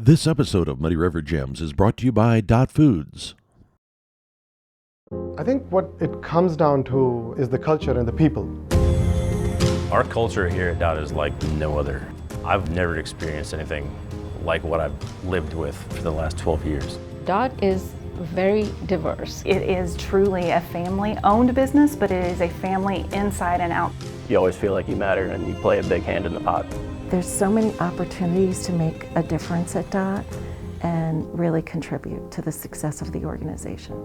This episode of Muddy River Gems is brought to you by Dot Foods. I think what it comes down to is the culture and the people. Our culture here at Dot is like no other. I've never experienced anything like what I've lived with for the last 12 years. Dot is very diverse. It is truly a family-owned business, but it is a family inside and out. You always feel like you matter and you play a big hand in the pot. There's so many opportunities to make a difference at Dot and really contribute to the success of the organization.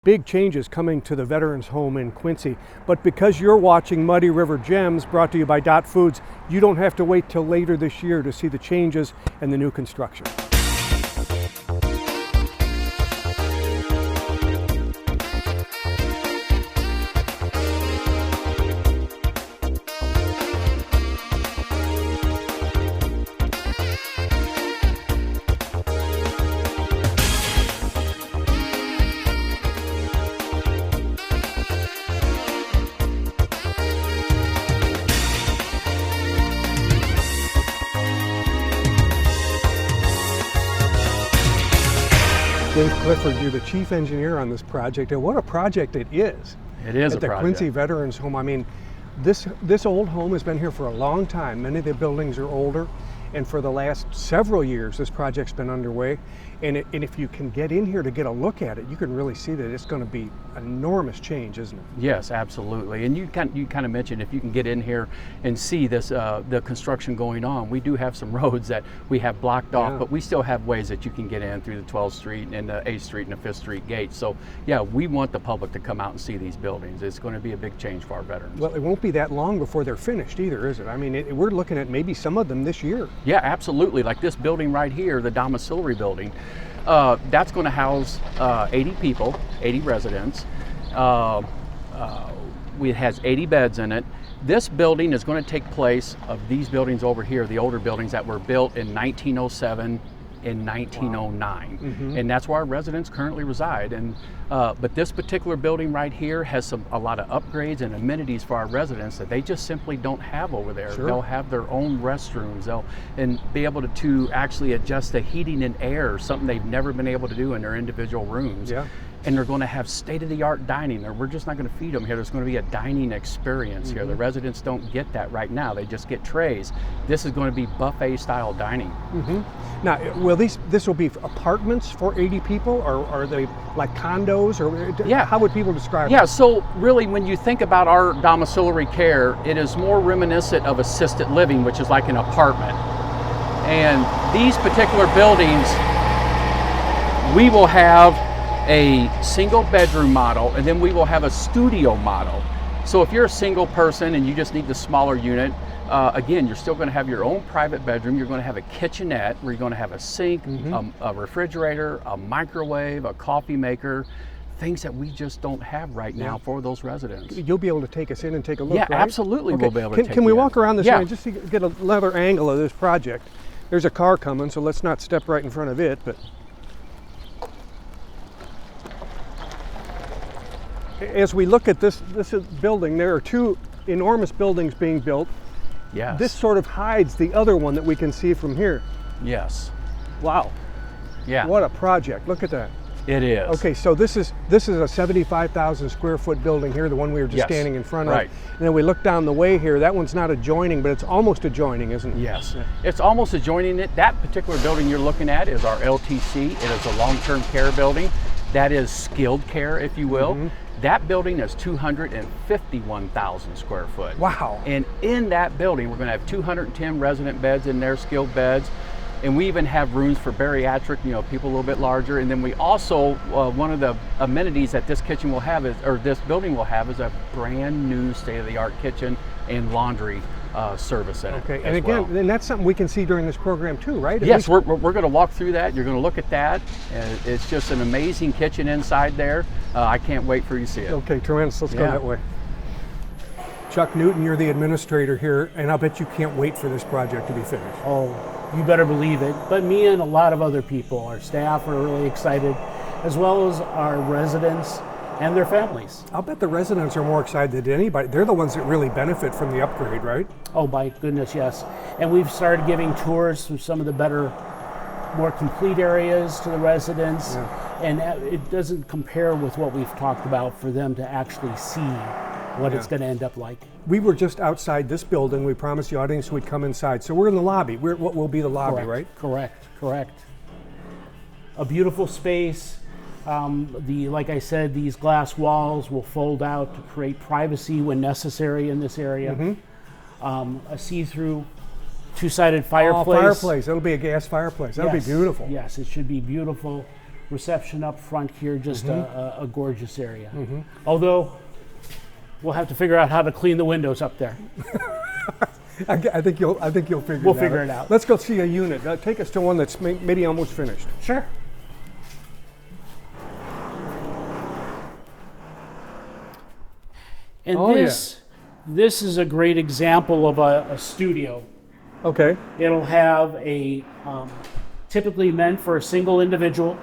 Big changes coming to the Veterans Home in Quincy, but because you're watching Muddy River Gems, brought to you by Dot Foods, you don't have to wait till later this year to see the changes and the new construction. Dave Clifford, you're the chief engineer on this project, and what a project it is. It is at a the project. Quincy Veterans Home. I mean, this old home has been here for a long time. Many of the buildings are older, and for the last several years, this project's been underway. And if you can get in here to get a look at it, you can really see that it's going to be an enormous change, isn't it? Yes, absolutely. And you kind of mentioned if you can get in here and see this the construction going on. We do have some roads that we have blocked off, but we still have ways that you can get in through the 12th Street and the 8th Street and the 5th Street gate. So yeah, we want the public to come out and see these buildings. It's going to be a big change for our veterans. Well, it won't be that long before they're finished either, is it? I mean, we're looking at maybe some of them this year. Yeah, absolutely. Like this building right here, the domiciliary building, that's going to house 80 people, 80 residents. It has 80 beds in it. This building is going to take place of these buildings over here, the older buildings that were built in 1907 and 1909. Mm-hmm. And that's where our residents currently reside. And but this particular building right here has a lot of upgrades and amenities for our residents that they just simply don't have over there. Sure. They'll have their own restrooms. They'll be able to actually adjust the heating and air, something they've never been able to do in their individual rooms. Yeah. And they're going to have state-of-the-art dining there. We're just not going to feed them here. There's going to be a dining experience here. The residents don't get that right now. They just get trays. This is going to be buffet-style dining. Mm-hmm. Now, will this will be apartments for 80 people, or are they like condos, or Yeah. how would people describe it? Yeah, so really when you think about our domiciliary care, it is more reminiscent of assisted living, which is like an apartment. And these particular buildings, we will have a single bedroom model, and then we will have a studio model. So if you're a single person and you just need the smaller unit, again, you're still going to have your own private bedroom. You're going to have a kitchenette where you're going to have a sink, a refrigerator, a microwave, a coffee maker, things that we just don't have right now for those residents. You'll be able to take us in and take a look, Yeah, right? absolutely. Okay. We'll be able to take Can we you in. walk around this Yeah. way just to get another angle of this project? There's a car coming, so let's not step right in front of it, but as we look at this building, there are two enormous buildings being built. Yes. This sort of hides the other one that we can see from here. Yes. Wow. Yeah. What a project. Look at that. It is. Okay, so this is a 75,000 square foot building here, the one we were just Yes. standing in front of. Right. And then we look down the way here, that one's not adjoining, but it's almost adjoining, isn't it? Yes, it's almost adjoining it. That particular building you're looking at is our LTC. It is a long-term care building. That is skilled care, if you will. That building is 251,000 square foot. Wow. And in that building, we're going to have 210 resident beds in there, skilled beds. And we even have rooms for bariatric, people a little bit larger. And then we also, one of the amenities that this kitchen will have this building will have is a brand new state-of-the-art kitchen and laundry service in it. Okay, and as again, well. and that's something we can see during this program too, right? At Yes, least- we're going to walk through that. You're going to look at that. And it's just an amazing kitchen inside there. I can't wait for you to see it. Okay, tremendous. Let's go Yeah. that way. Chuck Newton, you're the administrator here, and I'll bet you can't wait for this project to be finished. Oh, you better believe it. But me and a lot of other people, our staff are really excited, as well as our residents and their families. I'll bet the residents are more excited than anybody. They're the ones that really benefit from the upgrade, right? Oh my goodness, yes. And we've started giving tours to some of the better more complete areas to the residents, and it doesn't compare with what we've talked about for them to actually see what it's going to end up like. We were just outside this building. We promised the audience we'd come inside. So we're in the lobby. We're what will be the lobby, right? Correct. A beautiful space. Like I said, these glass walls will fold out to create privacy when necessary in this area. A see-through two-sided fireplace. Oh, fireplace. It'll be a gas fireplace. That'll be beautiful. Yes, it should be beautiful. Reception up front here, just a gorgeous area. Although, we'll have to figure out how to clean the windows up there. I think you'll figure We'll figure it out. Let's go see a unit. Take us to one that's maybe almost finished. Sure. And this is a great example of a studio. Okay. It'll have a typically meant for a single individual.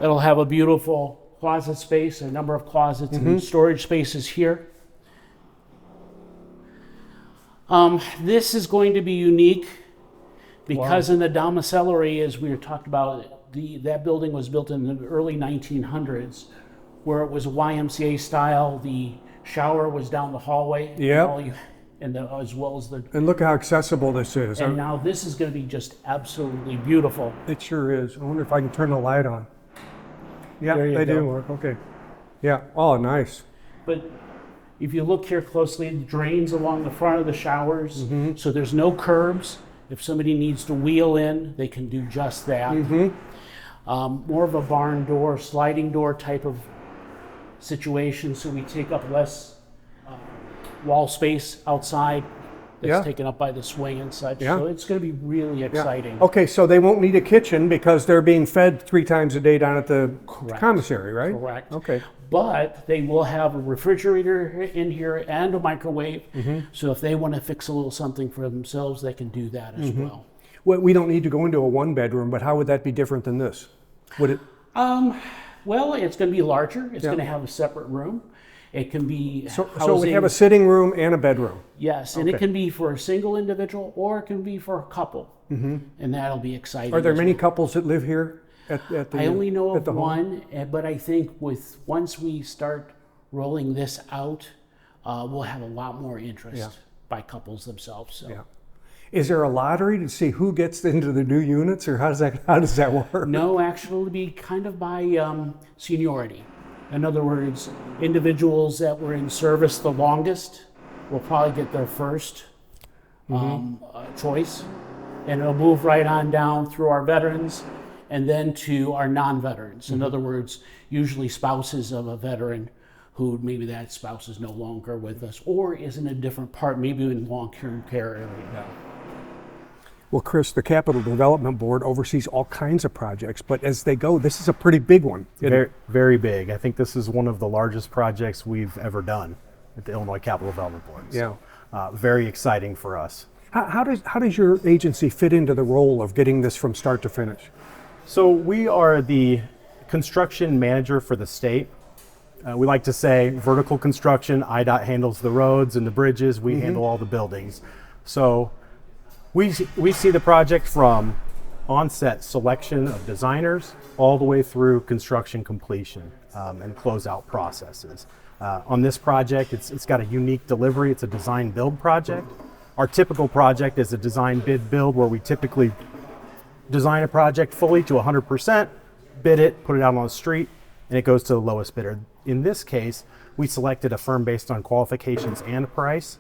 It'll have a beautiful closet space, a number of closets and storage spaces here. This is going to be unique because in the domiciliary, as we were talked about, that building was built in the early 1900s, where it was YMCA style. The shower was down the hallway. Yeah. As well as the. And look how accessible this is. And now this is going to be just absolutely beautiful. It sure is. I wonder if I can turn the light on. Yeah, they do work. Okay. Yeah. Oh, nice. But if you look here closely, it drains along the front of the showers, so there's no curbs. If somebody needs to wheel in, they can do just that. More of a barn door, sliding door type of situation, so we take up less wall space outside that's taken up by the swing and such. So it's going to be really exciting. Okay, so they won't need a kitchen because they're being fed 3 times a day down at the commissary, right? Correct. Okay. But they will have a refrigerator in here and a microwave, so if they want to fix a little something for themselves, they can do that as well. Well, we don't need to go into a 1-bedroom, but how would that be different than this? Would it? Well, it's going to be larger. It's going to have a separate room. It can be so we have a sitting room and a bedroom. Yes, and it can be for a single individual or it can be for a couple, and that'll be exciting. Are there many couples that live here? I only know of one, but I think once we start rolling this out, we'll have a lot more interest by couples themselves. So. Yeah. Is there a lottery to see who gets into the new units, or how does that work? No, actually, it'll be kind of by seniority. In other words, individuals that were in service the longest will probably get their first choice, and it'll move right on down through our veterans and then to our non-veterans. In other words, usually spouses of a veteran who maybe that spouse is no longer with us or is in a different part, maybe in long-term care area. Yeah. Well, Chris, the Capital Development Board oversees all kinds of projects, but as they go, this is a pretty big one. Very, very big. I think this is one of the largest projects we've ever done at the Illinois Capital Development Board. So, very exciting for us. How does your agency fit into the role of getting this from start to finish? So we are the construction manager for the state. We like to say vertical construction, IDOT handles the roads and the bridges, we handle all the buildings. So we see the project from onset selection of designers all the way through construction completion and closeout processes. On this project, it's got a unique delivery. It's a design build project. Our typical project is a design bid build where we typically design a project fully to 100%, bid it, put it out on the street, and it goes to the lowest bidder. In this case, we selected a firm based on qualifications and price,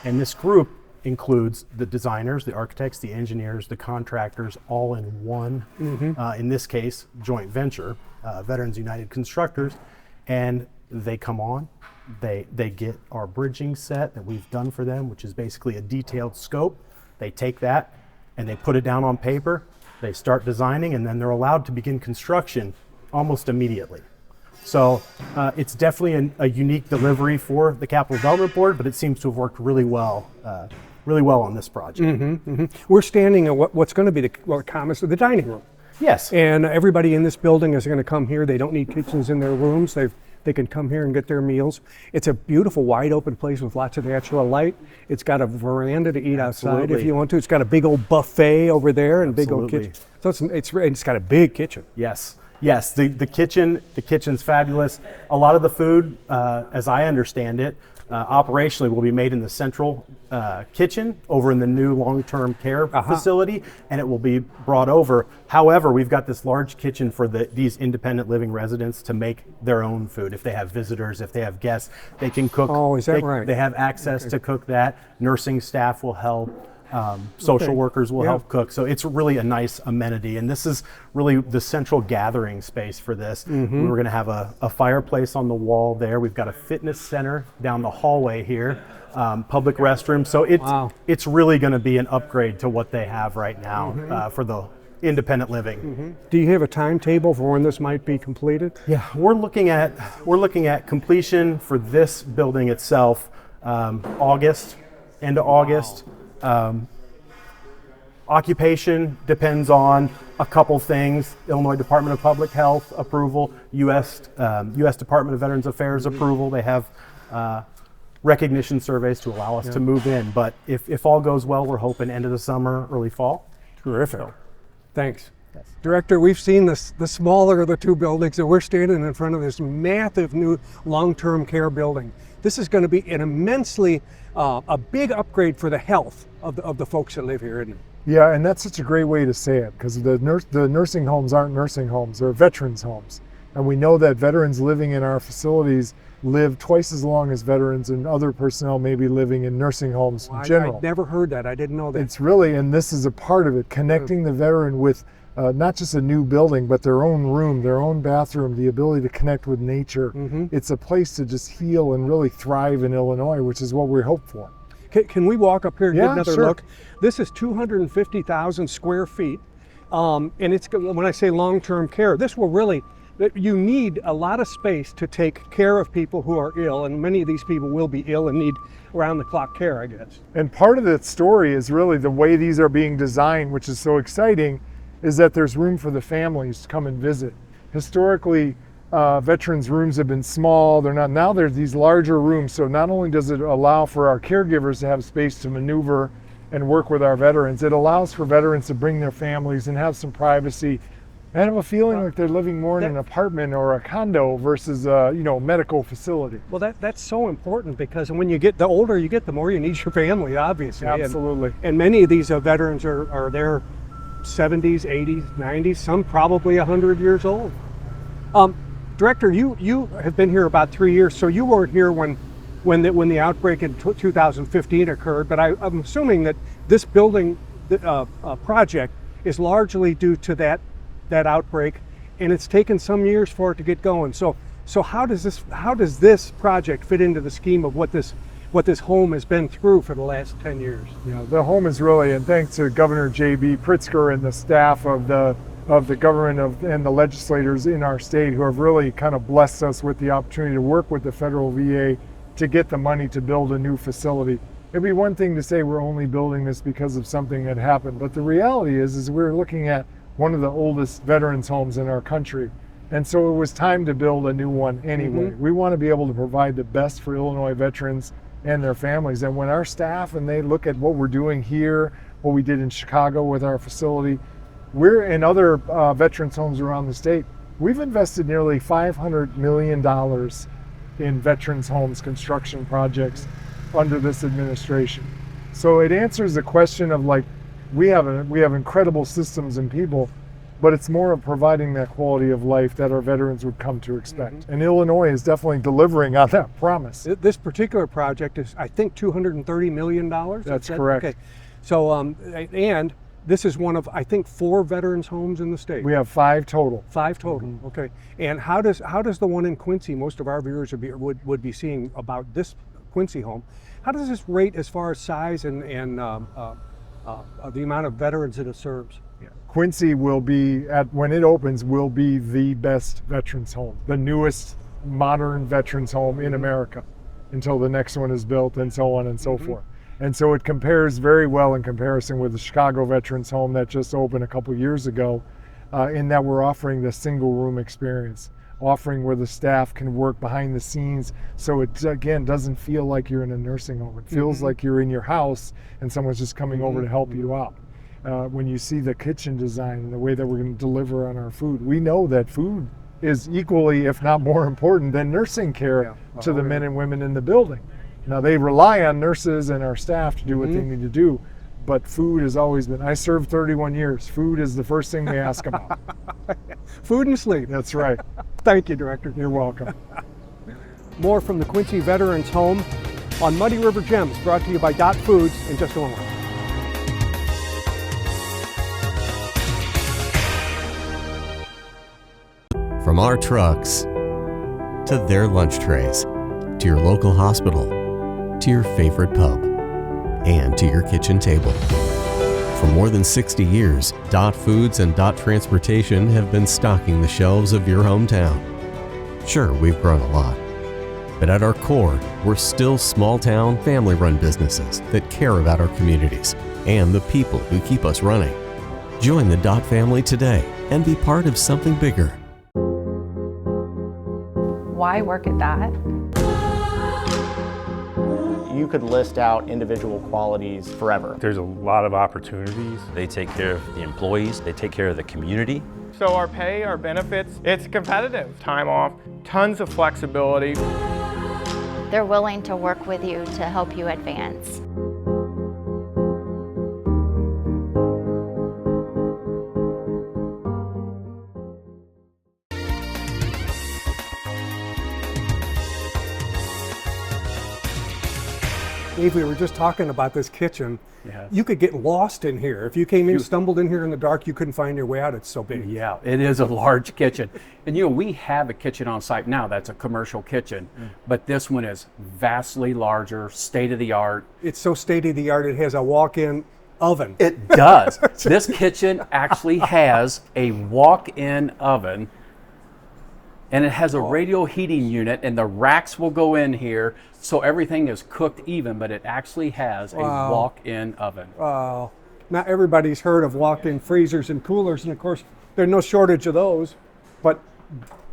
and this group includes the designers, the architects, the engineers, the contractors, all in one, in this case, joint venture, Veterans United Constructors, and they come on, they get our bridging set that we've done for them, which is basically a detailed scope. They take that and they put it down on paper, they start designing, and then they're allowed to begin construction almost immediately. So it's definitely a unique delivery for the Capital Development Board, but it seems to have worked really well on this project. We're standing at what's going to be the dining room. Yes. And everybody in this building is going to come here. They don't need kitchens in their rooms. They've They can come here and get their meals. It's a beautiful, wide open place with lots of natural light. It's got a veranda to eat outside if you want to. It's got a big old buffet over there and big old kitchen. So it's got a big kitchen. Yes. Yes, the kitchen's fabulous. A lot of the food, as I understand it, operationally will be made in the central kitchen over in the new long-term care facility, and it will be brought over. However, we've got this large kitchen for these independent living residents to make their own food. If they have visitors, if they have guests, they can cook. Oh, is that right? They have access to cook that. Nursing staff will help. Social workers will help cook. So it's really a nice amenity. And this is really the central gathering space for this. We're going to have a fireplace on the wall there. We've got a fitness center down the hallway here, public restroom. So it's really going to be an upgrade to what they have right now for the independent living. Do you have a timetable for when this might be completed? Yeah, we're looking at completion for this building itself, August, end of August. Occupation depends on a couple things: Illinois Department of Public Health approval, U.S. Department of Veterans Affairs approval. They have recognition surveys to allow us to move in. But if all goes well, we're hoping end of the summer, early fall. Terrific. Thanks. Yes. Director, we've seen the smaller of the two buildings, and we're standing in front of this massive new long-term care building. This is going to be an immensely a big upgrade for the health of the folks that live here, isn't it? Yeah, and that's such a great way to say it, because the nursing homes aren't nursing homes, they're veterans homes. And we know that veterans living in our facilities live twice as long as veterans and other personnel may be living in nursing homes in general. I've never heard that. I didn't know that. It's really, and this is a part of it, connecting the veteran with not just a new building, but their own room, their own bathroom, the ability to connect with nature. It's a place to just heal and really thrive in Illinois, which is what we hope for. Can we walk up here and get another sure. look? This is 250,000 square feet. And it's, when I say long-term care, this will really, you need a lot of space to take care of people who are ill, and many of these people will be ill and need around-the-clock care, I guess. And part of that story is really the way these are being designed, which is so exciting, is that there's room for the families to come and visit. Historically, veterans' rooms have been small. They're not. Now there's these larger rooms. So not only does it allow for our caregivers to have space to maneuver and work with our veterans, it allows for veterans to bring their families and have some privacy and have a feeling like they're living more in an apartment or a condo versus a medical facility. Well, that's so important, because when you get, the older you get, the more you need your family, obviously. Absolutely. And many of these veterans are their 70s, 80s, 90s, some probably 100 years old. Director, you have been here about 3 years, so you weren't here when the outbreak in 2015 occurred, but I'm assuming that this building project is largely due to that outbreak, and it's taken some years for it to get going. So how does this project fit into the scheme of what this home has been through for the last 10 years? Yeah, the home is really, and thanks to Governor J.B. Pritzker and the staff of the government and the legislators in our state, who have really kind of blessed us with the opportunity to work with the federal VA to get the money to build a new facility. It'd be one thing to say we're only building this because of something that happened, but the reality is we're looking at one of the oldest veterans homes in our country. And so it was time to build a new one anyway. We want to be able to provide the best for Illinois veterans and their families. And when our staff and they look at what we're doing here, what we did in Chicago with our facility, we're in other veterans homes around the state. We've invested nearly $500 million in veterans homes construction projects under this administration. So it answers the question of, like, we have incredible systems and people, but it's more of providing that quality of life that our veterans would come to expect. And Illinois is definitely delivering on that promise. This particular project is, I think, $230 million. That's correct. Okay. So, and this is one of, I think, 4 veterans homes in the state. We have 5 total. 5 total. Okay. And how does the one in Quincy, most of our viewers would be seeing about this Quincy home, how does this rate as far as size and the amount of veterans that it serves? Yeah. Quincy will be, when it opens, will be the best veterans home, the newest modern veterans home in America, until the next one is built, and so on and so forth. And so it compares very well in comparison with the Chicago Veterans Home that just opened a couple years ago, in that we're offering the single room experience. offering where the staff can work behind the scenes, so it again doesn't feel like you're in a nursing home. It feels like you're in your house and someone's just coming over to help you out. When you see the kitchen design and the way that we're going to deliver on our food, we know that food is equally, if not more important than nursing care to the men and women in the building. Now they rely on nurses and our staff to do what they need to do, but food has always been, I served 31 years, food is the first thing they ask about. Food and sleep. That's right. Thank you, Director. You're welcome. More from the Quincy Veterans Home on Muddy River Gems, brought to you by Dot Foods in just a moment. From our trucks to their lunch trays, to your local hospital, to your favorite pub, and to your kitchen table. For more than 60 years, Dot Foods and Dot Transportation have been stocking the shelves of your hometown. Sure, we've grown a lot, but at our core, we're still small-town, family-run businesses that care about our communities and the people who keep us running. Join the Dot family today and be part of something bigger. Why work at Dot? You could list out individual qualities forever. There's a lot of opportunities. They take care of the employees, they take care of the community. So our pay, our benefits, it's competitive. Time off, tons of flexibility. They're willing to work with you to help you advance. Dave, we were just talking about this kitchen. Yes. You could get lost in here. If you came in, stumbled in here in the dark, you couldn't find your way out. It's so big. Yeah, it is a large kitchen. And you know, we have a kitchen on site now that's a commercial kitchen, but this one is vastly larger, state-of-the-art. It's so state-of-the-art, it has a walk-in oven. It does. This kitchen actually has a walk-in oven, and it has a radial heating unit, and the racks will go in here, so everything is cooked even, but it actually has a walk-in oven. Wow. Not everybody's heard of walk-in freezers and coolers, and of course, there's no shortage of those, but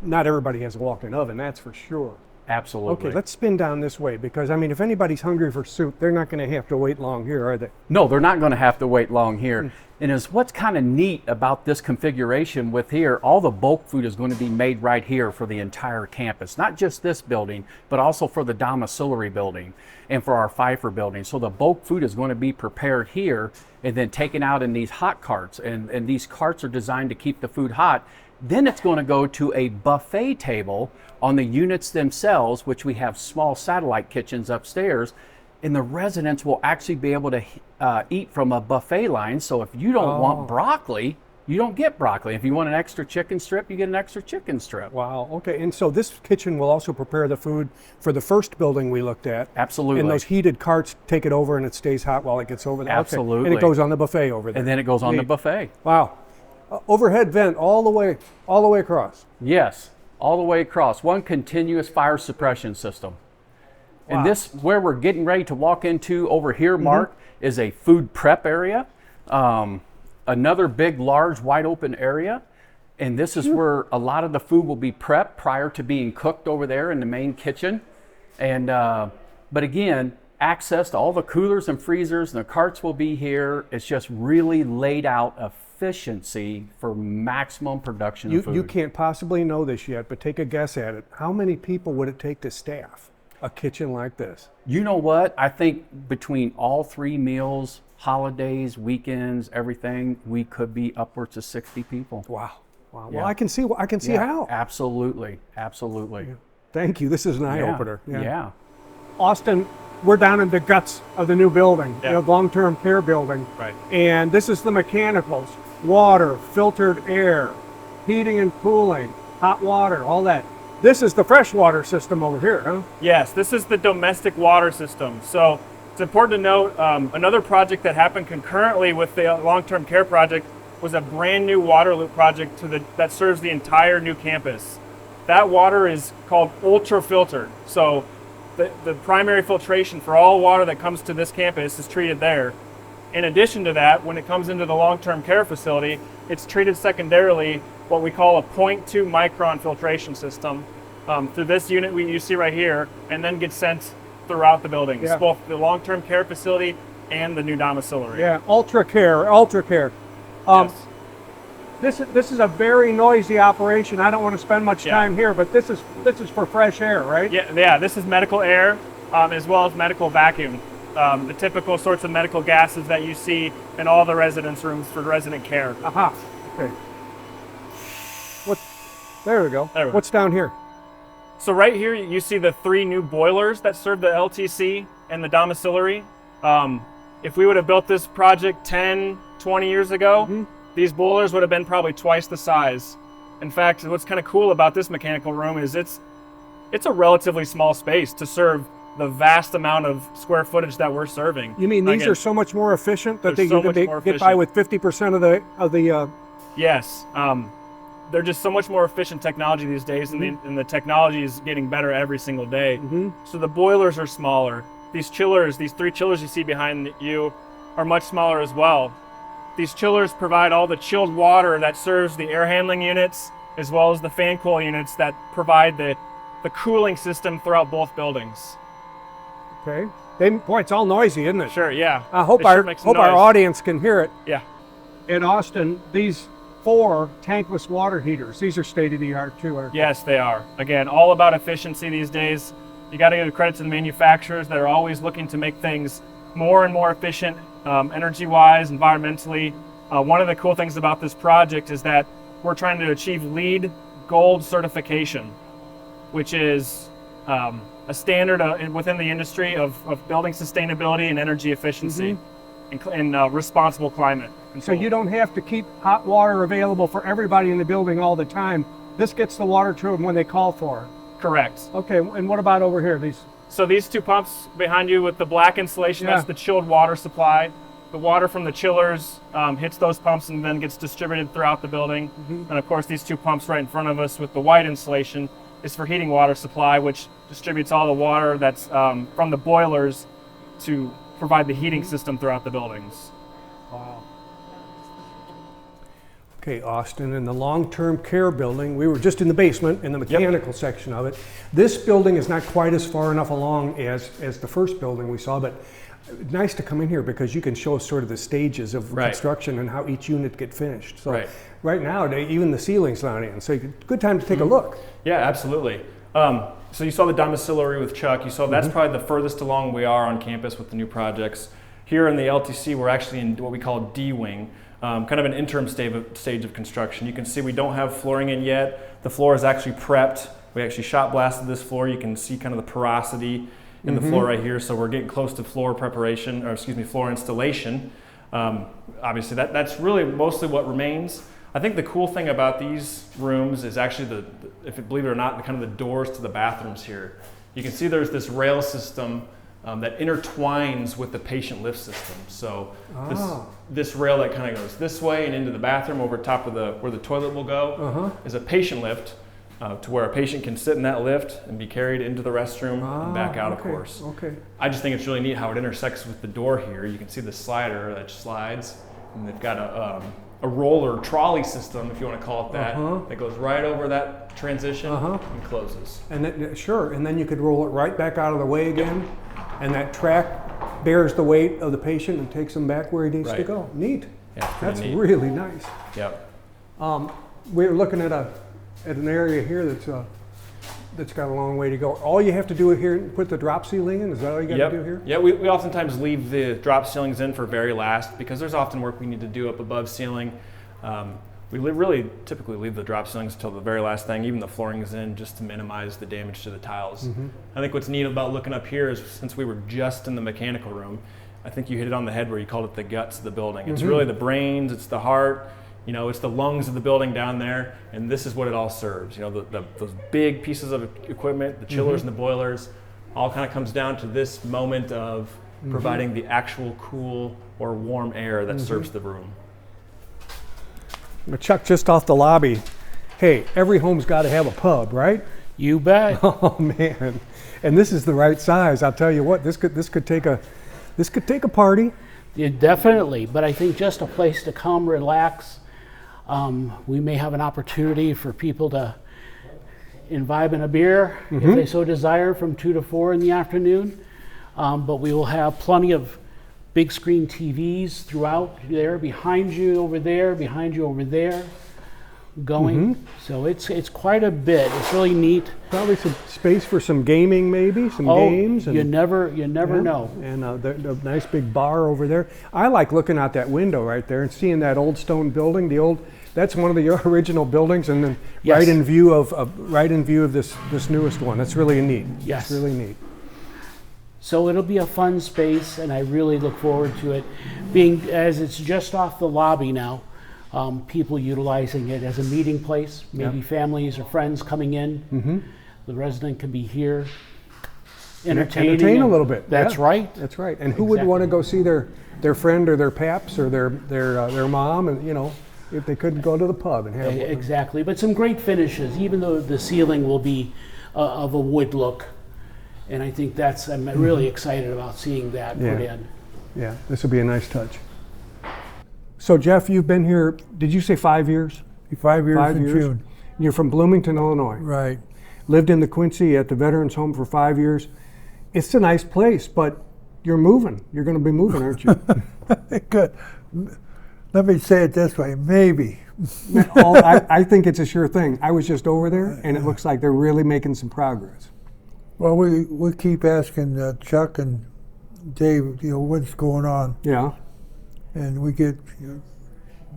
not everybody has a walk-in oven, that's for sure. Absolutely. Okay, let's spin down this way, because I mean, if anybody's hungry for soup, they're not going to have to wait long here, are they? No, they're not going to have to wait long here. And is what's kind of neat about this configuration with here, all the bulk food is going to be made right here for the entire campus, not just this building, but also for the domiciliary building and for our Pfeiffer building. So the bulk food is going to be prepared here and then taken out in these hot carts. And these carts are designed to keep the food hot. Then it's going to go to a buffet table on the units themselves, which we have small satellite kitchens upstairs. And the residents will actually be able to eat from a buffet line. So if you don't want broccoli, you don't get broccoli. If you want an extra chicken strip, you get an extra chicken strip. Wow, okay. And so this kitchen will also prepare the food for the first building we looked at. Absolutely. And those heated carts take it over and it stays hot while it gets over there. Absolutely. Okay. And it goes on the buffet over there. And then it goes on the buffet. Wow. Overhead vent all the way across. Yes, all the way across. One continuous fire suppression system. Wow. And this, where we're getting ready to walk into over here, Mark, is a food prep area. Another big, large, wide open area. And this is where a lot of the food will be prepped prior to being cooked over there in the main kitchen. And, but again, access to all the coolers and freezers, and the carts will be here. It's just really laid out efficiency for maximum production of food. You can't possibly know this yet, but take a guess at it. How many people would it take to staff a kitchen like this? You know what? I think between all three meals, holidays, weekends, everything, we could be upwards of 60 people. Wow. Wow. Yeah. Well, I can see how. Absolutely. Absolutely. Yeah. Thank you. This is an eye-opener. Yeah. Austin, we're down in the guts of the new building, the long-term care building. Right. And this is the mechanicals, water, filtered air, heating and cooling, hot water, all that. This is the freshwater system over here, huh? Yes, this is the domestic water system. So it's important to note, another project that happened concurrently with the long-term care project was a brand new water loop project that serves the entire new campus. That water is called ultra filtered. So the primary filtration for all water that comes to this campus is treated there. In addition to that, when it comes into the long-term care facility, it's treated secondarily what we call a 0.2 micron filtration system through this unit you see right here, and then gets sent throughout the buildings, both the long-term care facility and the new domiciliary. Yeah, ultra care. Yes. This is a very noisy operation. I don't want to spend much time here, but this is for fresh air, right? Yeah. This is medical air as well as medical vacuum. The typical sorts of medical gases that you see in all the residence rooms for resident care. Aha. Okay. There we go. What's down here? So right here you see the 3 new boilers that serve the LTC and the domiciliary. If we would have built this project 10, 20 years ago, these boilers would have been probably twice the size. In fact, what's kind of cool about this mechanical room is it's a relatively small space to serve the vast amount of square footage that we're serving. You mean these are so much more efficient that you can get by with 50% of the Yes. They're just so much more efficient technology these days, and the technology is getting better every single day. So the boilers are smaller. These 3 chillers you see behind you are much smaller as well. These chillers provide all the chilled water that serves the air handling units, as well as the fan coil units that provide the cooling system throughout both buildings. Okay. Boy, it's all noisy, isn't it? Sure, yeah. I hope our audience can hear it. Yeah. In Austin, these 4 tankless water heaters, these are state-of-the-art too, aren't they? Yes, they are. Again, all about efficiency these days. You got to give credit to the manufacturers that are always looking to make things more and more efficient, energy-wise, environmentally. One of the cool things about this project is that we're trying to achieve LEED Gold certification, which is a standard within the industry of building sustainability and energy efficiency and responsible climate control. So you don't have to keep hot water available for everybody in the building all the time. This gets the water to them when they call for it. Correct. Okay, and what about over here? So these 2 pumps behind you with the black insulation, that's the chilled water supply. The water from the chillers hits those pumps and then gets distributed throughout the building. And of course, these 2 pumps right in front of us with the white insulation is for heating water supply, which distributes all the water that's from the boilers to provide the heating system throughout the buildings. Wow. Okay, Austin, in the long-term care building, we were just in the basement, in the mechanical section of it. This building is not quite as far enough along as the first building we saw, but nice to come in here because you can show us sort of the stages of construction and how each unit get finished. So right now, even the ceiling's not in, so good time to take a look. Yeah, absolutely. So you saw the domiciliary with Chuck. You saw that's probably the furthest along we are on campus with the new projects. Here in the LTC, we're actually in what we call D-wing, kind of an interim stage of construction. You can see we don't have flooring in yet. The floor is actually prepped. We actually shot blasted this floor. You can see kind of the porosity in the floor right here. So we're getting close to floor preparation, or excuse me, floor installation. Obviously that's really mostly what remains. I think the cool thing about these rooms is actually if you believe it or not, the kind of the doors to the bathrooms here. You can see there's this rail system that intertwines with the patient lift system. So this rail that kind of goes this way and into the bathroom over top of where the toilet will go is a patient lift to where a patient can sit in that lift and be carried into the restroom and back out, of course. Okay. I just think it's really neat how it intersects with the door here. You can see the slider that slides, and they've got a roller trolley system, if you want to call it that, that goes right over that transition and closes. And then, sure, and then you could roll it right back out of the way again, and that track bears the weight of the patient and takes him back where he needs to go. Neat. Yeah, that's neat. really nice. Yep. We're looking at an area here that's got a long way to go. All you have to do here is put the drop ceiling in? Is that all you got to do here? Yeah, we oftentimes leave the drop ceilings in for very last because there's often work we need to do up above ceiling. We really typically leave the drop ceilings until the very last thing, even the flooring is in, just to minimize the damage to the tiles. I think what's neat about looking up here is since we were just in the mechanical room, I think you hit it on the head where you called it the guts of the building. It's really the brains, it's the heart, you know, it's the lungs of the building down there, and this is what it all serves. You know, those big pieces of equipment, the chillers and the boilers, all kind of comes down to this moment of providing the actual cool or warm air that serves the room. Chuck, just off the lobby, hey, every home's got to have a pub, right? You bet. Oh man, and this is the right size. I'll tell you what, this could take a party. Yeah, definitely, but I think just a place to come, relax. We may have an opportunity for people to imbibe in a beer if they so desire from 2 to 4 in the afternoon. But we will have plenty of big screen TVs throughout there, behind you over there, behind you over there, going. So it's quite a bit. It's really neat. Probably some space for some gaming, maybe some games. And, you never know. And the nice big bar over there. I like looking out that window right there and seeing that old stone building. That's one of the original buildings, and then right in view of this newest one. That's really neat. Yes, it's really neat. So it'll be a fun space, and I really look forward to it. Being as it's just off the lobby now, people utilizing it as a meeting place, maybe families or friends coming in. The resident can be here, entertain a little bit. That's right. That's right. And who would want to go see their friend or their paps or their mom, and if they couldn't go to the pub and have exactly. But some great finishes, even though the ceiling will be of a wood look. And I think I'm really excited about seeing that put in. Yeah, this will be a nice touch. So Jeff, you've been here, did you say 5 years? 5 years in June. You're from Bloomington, Illinois. Right. Lived in the Quincy at the Veterans Home for 5 years. It's a nice place, but you're moving. You're going to be moving, aren't you? Good. Let me say it this way, maybe. I think it's a sure thing. I was just over there, and it looks like they're really making some progress. Well, we keep asking Chuck and Dave, what's going on. Yeah. And we get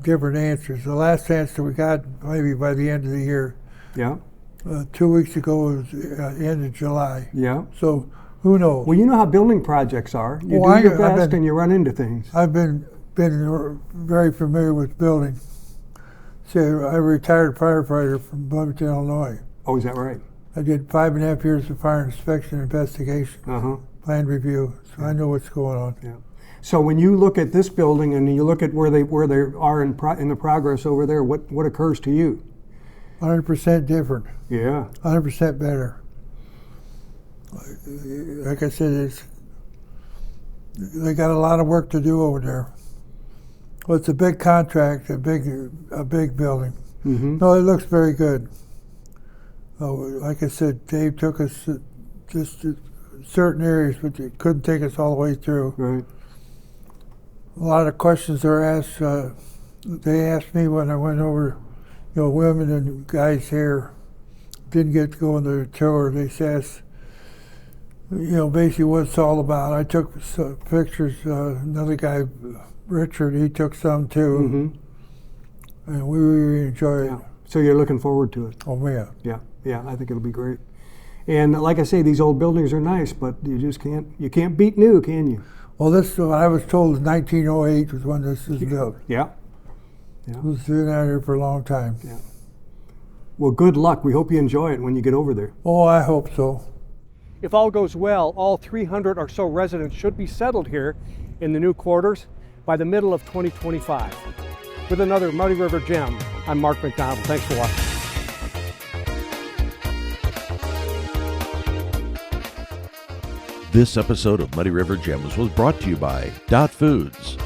different answers. The last answer we got, maybe by the end of the year. Yeah. 2 weeks ago was end of July. Yeah. So who knows? Well, you know how building projects are. You do your best and you run into things. I've been very familiar with building. See, I'm a retired firefighter from Bloomington, Illinois. Oh, is that right? I did 5.5 years of fire inspection investigation, plan review, so I know what's going on. Yeah. So when you look at this building and you look at where they are in the progress over there, what occurs to you? 100% different. Yeah. 100% better. Like I said, they got a lot of work to do over there. Well, it's a big contract, a big building. No, it looks very good. Like I said, Dave took us just to certain areas, but he couldn't take us all the way through. Right. A lot of questions are asked. They asked me when I went over, women and guys' hair. Didn't get to go on the tour. They asked, basically what it's all about. I took some pictures. Another guy, Richard, he took some too. And we really enjoyed it. So you're looking forward to it? Oh, yeah. Yeah, I think it'll be great. And like I say, these old buildings are nice, but you can't beat new, can you? Well, this, I was told 1908 was when this was built. Yeah. It was been out here for a long time. Yeah. Well, good luck. We hope you enjoy it when you get over there. Oh, I hope so. If all goes well, all 300 or so residents should be settled here in the new quarters by the middle of 2025. With another Muddy River Gem, I'm Mark McDonald. Thanks for watching. This episode of Muddy River Gems was brought to you by Dot Foods,